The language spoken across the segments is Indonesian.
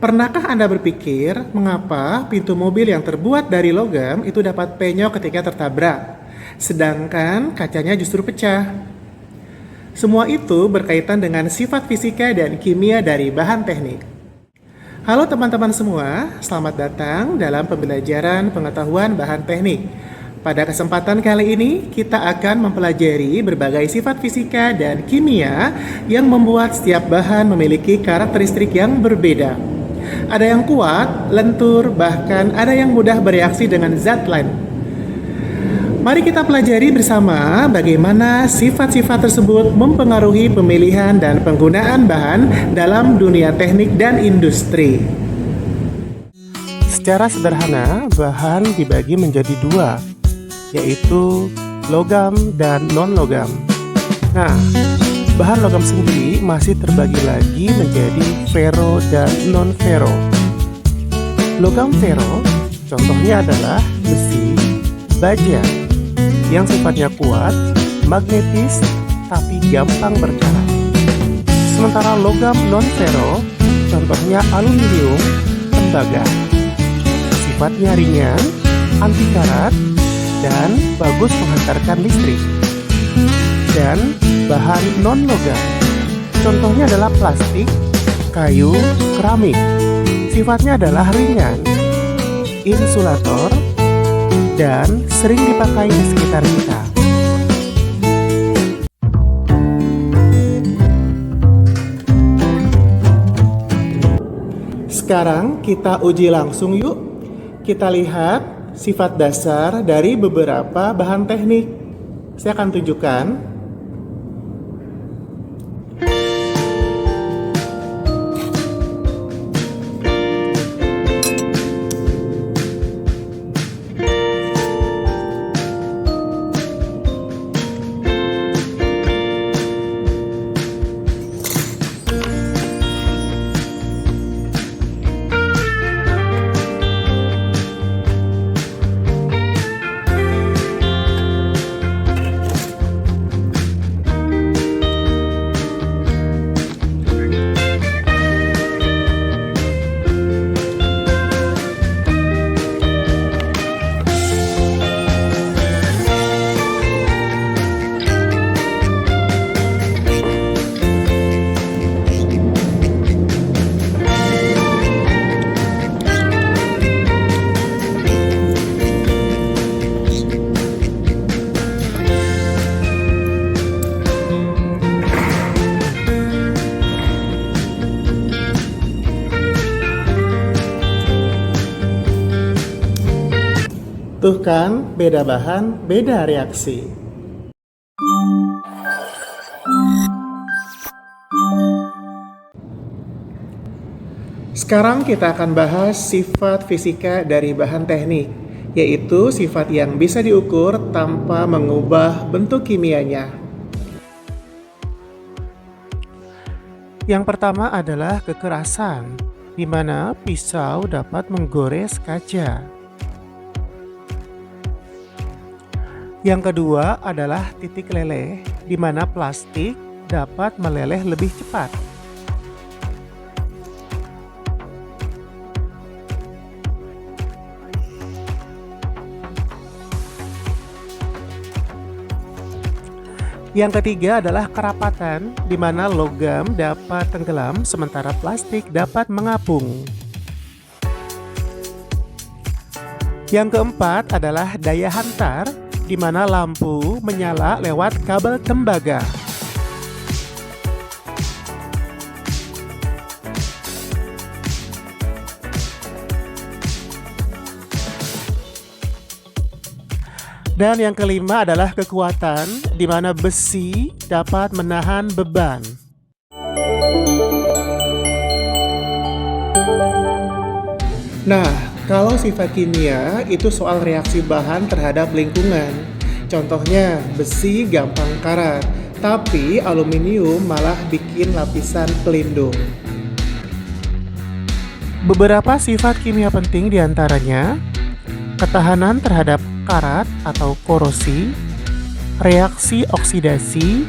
Pernahkah Anda berpikir mengapa pintu mobil yang terbuat dari logam itu dapat penyok ketika tertabrak, sedangkan kacanya justru pecah? Semua itu berkaitan dengan sifat fisika dan kimia dari bahan teknik. Halo teman-teman semua, selamat datang dalam pembelajaran pengetahuan bahan teknik. Pada kesempatan kali ini, kita akan mempelajari berbagai sifat fisika dan kimia yang membuat setiap bahan memiliki karakteristik yang berbeda. Ada yang kuat, lentur, bahkan ada yang mudah bereaksi dengan zat lain. Mari kita pelajari bersama bagaimana sifat-sifat tersebut mempengaruhi pemilihan dan penggunaan bahan dalam dunia teknik dan industri. Secara sederhana, bahan dibagi menjadi dua, yaitu logam dan non-logam. Nah, bahan logam sendiri masih terbagi lagi menjadi fero dan non-fero. Logam fero contohnya adalah besi, baja, yang sifatnya kuat, magnetis, tapi gampang berkarat. Sementara logam non-fero contohnya aluminium, tembaga. Sifatnya ringan, anti karat, dan bagus menghantarkan listrik. Dan bahan non-logam contohnya adalah plastik, kayu, keramik. Sifatnya adalah ringan, insulator, dan sering dipakai di sekitar kita. Sekarang kita uji langsung yuk. Kita lihat sifat dasar dari beberapa bahan teknik. Saya akan tunjukkan. Tuh kan, beda bahan, beda reaksi. Sekarang kita akan bahas sifat fisika dari bahan teknik, yaitu sifat yang bisa diukur tanpa mengubah bentuk kimianya. Yang pertama adalah kekerasan, di mana pisau dapat menggores kaca. Yang kedua adalah titik leleh, di mana plastik dapat meleleh lebih cepat. Yang ketiga adalah kerapatan, di mana logam dapat tenggelam sementara plastik dapat mengapung. Yang keempat adalah daya hantar, di mana lampu menyala lewat kabel tembaga. Dan yang kelima adalah kekuatan, di mana besi dapat menahan beban. Nah, kalau sifat kimia itu soal reaksi bahan terhadap lingkungan. Contohnya besi gampang karat, tapi aluminium malah bikin lapisan pelindung. Beberapa sifat kimia penting diantaranya ketahanan terhadap karat atau korosi, reaksi oksidasi,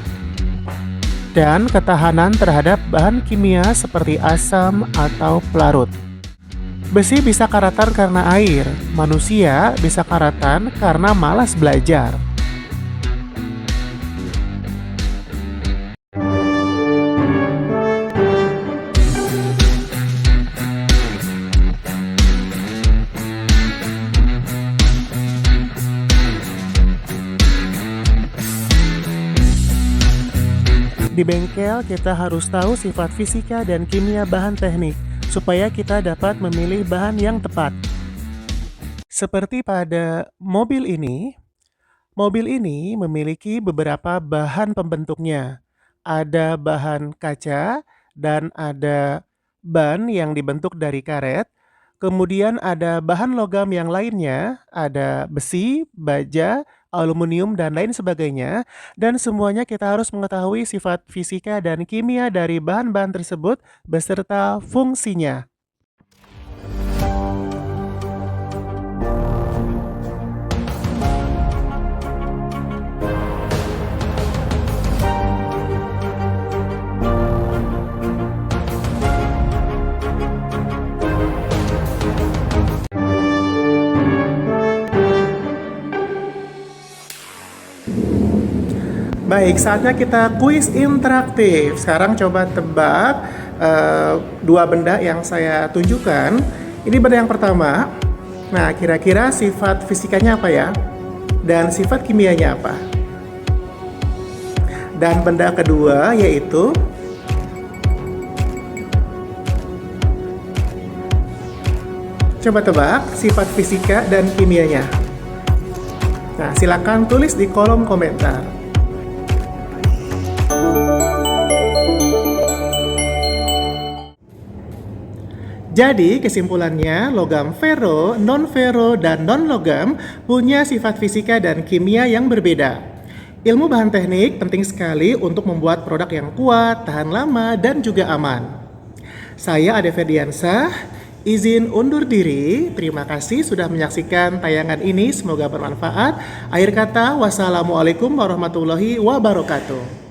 dan ketahanan terhadap bahan kimia seperti asam atau pelarut. Besi bisa karatan karena air, manusia bisa karatan karena malas belajar. Di bengkel, kita harus tahu sifat fisika dan kimia bahan teknik supaya kita dapat memilih bahan yang tepat. Seperti pada mobil ini memiliki beberapa bahan pembentuknya. Ada bahan kaca dan ada ban yang dibentuk dari karet. Kemudian ada bahan logam yang lainnya, ada besi, baja, aluminium, dan lain sebagainya. Dan semuanya kita harus mengetahui sifat fisika dan kimia dari bahan-bahan tersebut beserta fungsinya. Baik, saatnya kita kuis interaktif. Sekarang coba tebak dua benda yang saya tunjukkan. Ini benda yang pertama. Nah, kira-kira sifat fisikanya apa ya? Dan sifat kimianya apa? Dan benda kedua yaitu coba tebak sifat fisika dan kimianya. Nah, silakan tulis di kolom komentar. Jadi kesimpulannya, logam ferro, non-ferro, dan non-logam punya sifat fisika dan kimia yang berbeda. Ilmu bahan teknik penting sekali untuk membuat produk yang kuat, tahan lama, dan juga aman. Saya Ade Ferdiansah, izin undur diri. Terima kasih sudah menyaksikan tayangan ini, semoga bermanfaat. Akhir kata, wassalamualaikum warahmatullahi wabarakatuh.